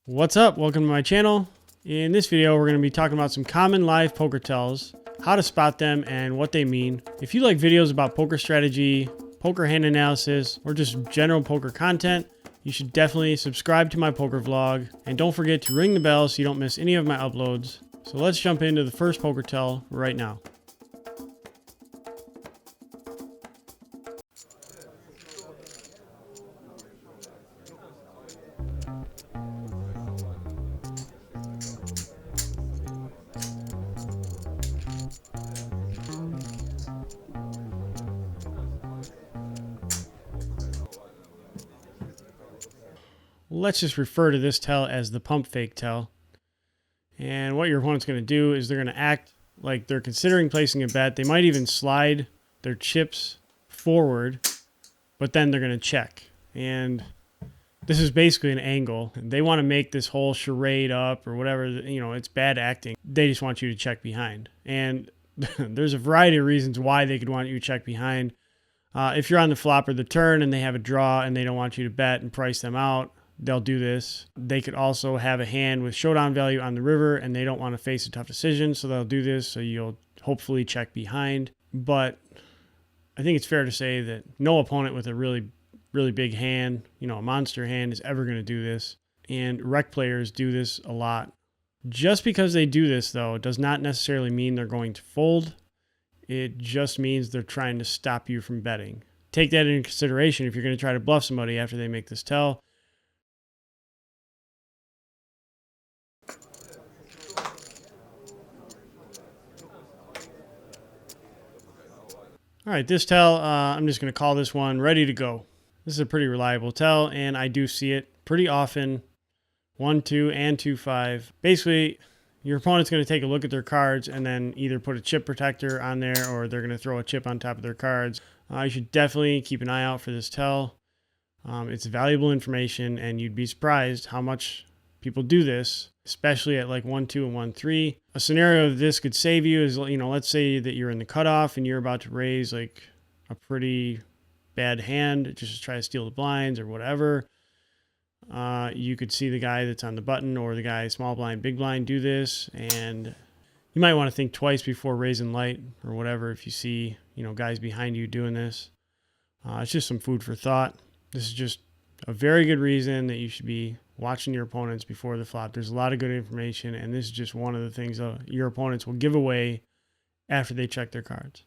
What's up? Welcome to my channel. In this video, we're going to be talking about some common live poker tells, how to spot them, and what they mean. If you like videos about poker strategy, poker hand analysis, or just general poker content, you should definitely subscribe to my poker vlog. And don't forget to ring the bell so you don't miss any of my uploads. So let's jump into the first poker tell right now. Let's just refer to this tell as the pump fake tell. And what your opponent's going to do is they're going to act like they're considering placing a bet. They might even slide their chips forward, but then they're going to check. And this is basically an angle. They want to make this whole charade up or whatever. You know, it's bad acting. They just want you to check behind. And there's a variety of reasons why they could want you to check behind. If you're on the flop or the turn and they have a draw and they don't want you to bet and price them out, they'll do this. They could also have a hand with showdown value on the river and they don't want to face a tough decision, so they'll do this, so you'll hopefully check behind. But I think it's fair to say that no opponent with a really big hand, you know, a monster hand, is ever going to do this. And rec players do this a lot. Just because they do this, though, does not necessarily mean they're going to fold. It just means they're trying to stop you from betting. Take that into consideration if you're going to try to bluff somebody after they make this tell. All right, this tell, I'm just going to call this one ready to go. This is a pretty reliable tell, and I do see it pretty often. 1-2 and 2-5. Basically, your opponent's going to take a look at their cards and then either put a chip protector on there or they're going to throw a chip on top of their cards. You should definitely keep an eye out for this tell. It's valuable information, and you'd be surprised how much people do this, especially at like 1-2 and 1-3. A scenario of this could save you is, you know, let's say that you're in the cutoff and you're about to raise like a pretty bad hand just to try to steal the blinds or whatever. You could see the guy that's on the button or the guy small blind, big blind do this, and you might want to think twice before raising light or whatever if you see, you know, guys behind you doing this. It's just some food for thought. This is just a very good reason that you should be watching your opponents before the flop. There's a lot of good information, and this is just one of the things your opponents will give away after they check their cards.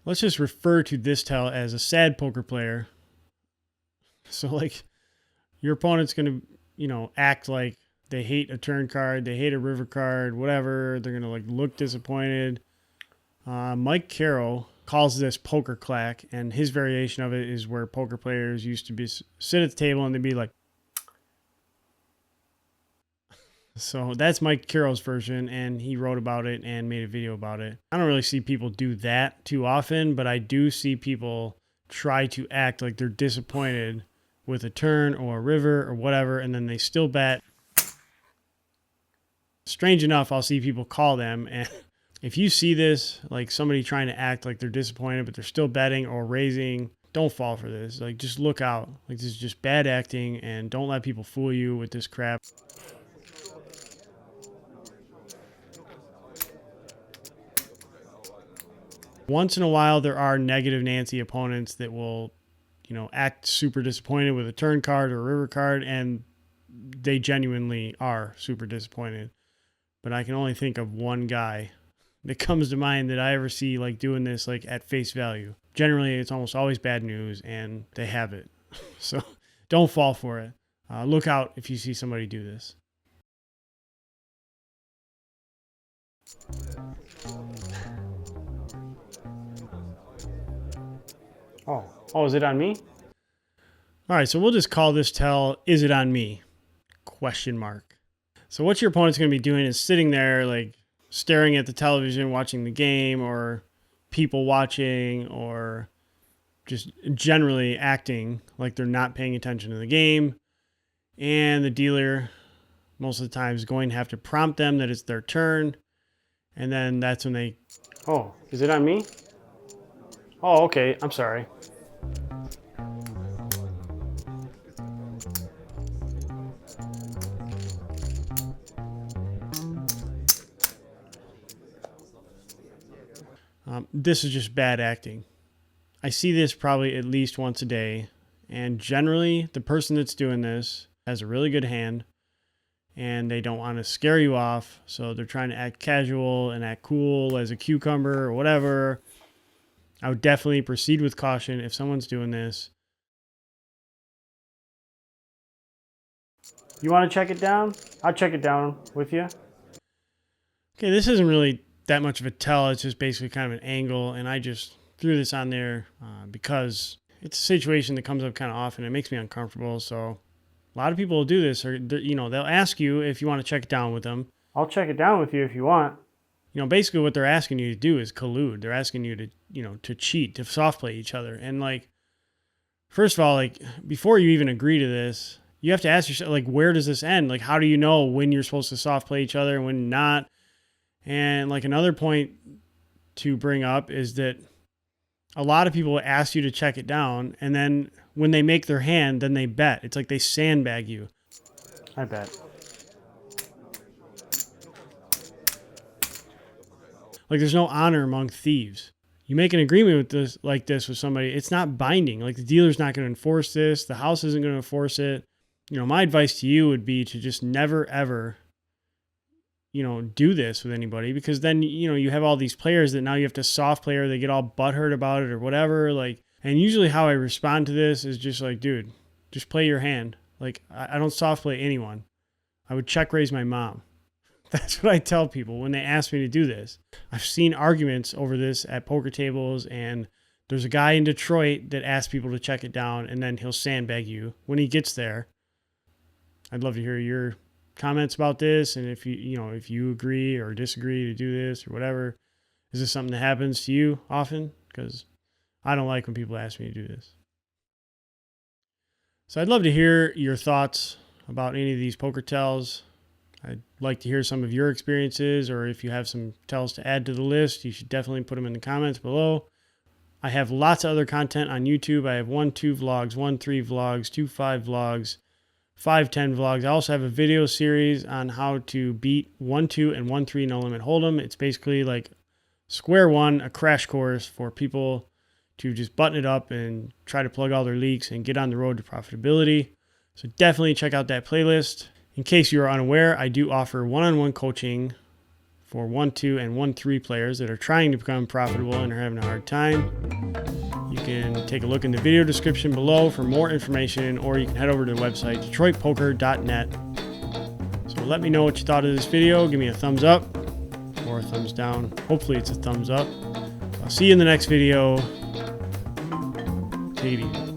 Let's just refer to this tell as a sad poker player. So like your opponent's going to, you know, act like they hate a turn card, they hate a river card, whatever. They're going to like look disappointed. Mike Carroll calls this poker clack, and his variation of it is where poker players used to be sit at the table and they'd be like. So that's Mike Carroll's version, and he wrote about it and made a video about it. I don't really see people do that too often, but I do see people try to act like they're disappointed with a turn or a river or whatever, and then they still bet. Strange enough, I'll see people call them, and if you see this, like somebody trying to act like they're disappointed but they're still betting or raising, don't fall for this. Like, just look out. Like, this is just bad acting, and don't let people fool you with this crap. Once in a while, there are negative Nancy opponents that will, you know, act super disappointed with a turn card or a river card, and they genuinely are super disappointed. But I can only think of one guy that comes to mind that I ever see like doing this like at face value. Generally, it's almost always bad news, and they have it. So don't fall for it. Look out if you see somebody do this. Oh, is it on me? All right, so we'll just call this tell, is it on me? Question mark. So what your opponent's going to be doing is sitting there like staring at the television, watching the game, or people watching, or just generally acting like they're not paying attention to the game. And the dealer most of the time is going to have to prompt them that it's their turn. And then that's when they... Oh, is it on me? Oh, okay. I'm sorry. This is just bad acting. I see this probably at least once a day. And generally, the person that's doing this has a really good hand. And they don't want to scare you off. So they're trying to act casual and act cool as a cucumber or whatever. I would definitely proceed with caution if someone's doing this. You want to check it down? I'll check it down with you. Okay, this isn't really that much of a tell. It's just basically kind of an angle. And I just threw this on there because it's a situation that comes up kind of often. It makes me uncomfortable. So a lot of people will do this, or they'll ask you if you want to check it down with them. I'll check it down with you if you want. Basically what they're asking you to do is collude. They're asking you to, to cheat, to soft play each other. And first of all, before you even agree to this, you have to ask yourself, where does this end? How do you know when you're supposed to soft play each other and when not? And another point to bring up is that a lot of people ask you to check it down, and then when they make their hand, then they bet. It's like they sandbag you. I bet. There's no honor among thieves. You make an agreement with this with somebody, it's not binding. The dealer's not going to enforce this. The house isn't going to enforce it. My advice to you would be to just never, ever, do this with anybody, because then, you have all these players that now you have to soft play, or they get all butthurt about it or whatever. And usually how I respond to this is just dude, just play your hand. I don't soft play anyone. I would check raise my mom. That's what I tell people when they ask me to do this. I've seen arguments over this at poker tables, and there's a guy in Detroit that asks people to check it down, and then he'll sandbag you when he gets there. I'd love to hear your comments about this, and if you agree or disagree to do this or whatever. Is this something that happens to you often? Because I don't like when people ask me to do this. So I'd love to hear your thoughts about any of these poker tells. I'd like to hear some of your experiences, or if you have some tells to add to the list, you should definitely put them in the comments below. I have lots of other content on YouTube. I have 1-2 vlogs, 1-3 vlogs, 2-5 vlogs, 5-10 vlogs. I also have a video series on how to beat 1-2 and 1-3 no limit hold'em. It's basically square one, a crash course for people to just button it up and try to plug all their leaks and get on the road to profitability. So definitely check out that playlist. In case you are unaware, I do offer one-on-one coaching for 1-2 and 1-3 players that are trying to become profitable and are having a hard time. You can take a look in the video description below for more information, or you can head over to the website, detroitpoker.net. So let me know what you thought of this video. Give me a thumbs up or a thumbs down. Hopefully it's a thumbs up. I'll see you in the next video. Take it easy.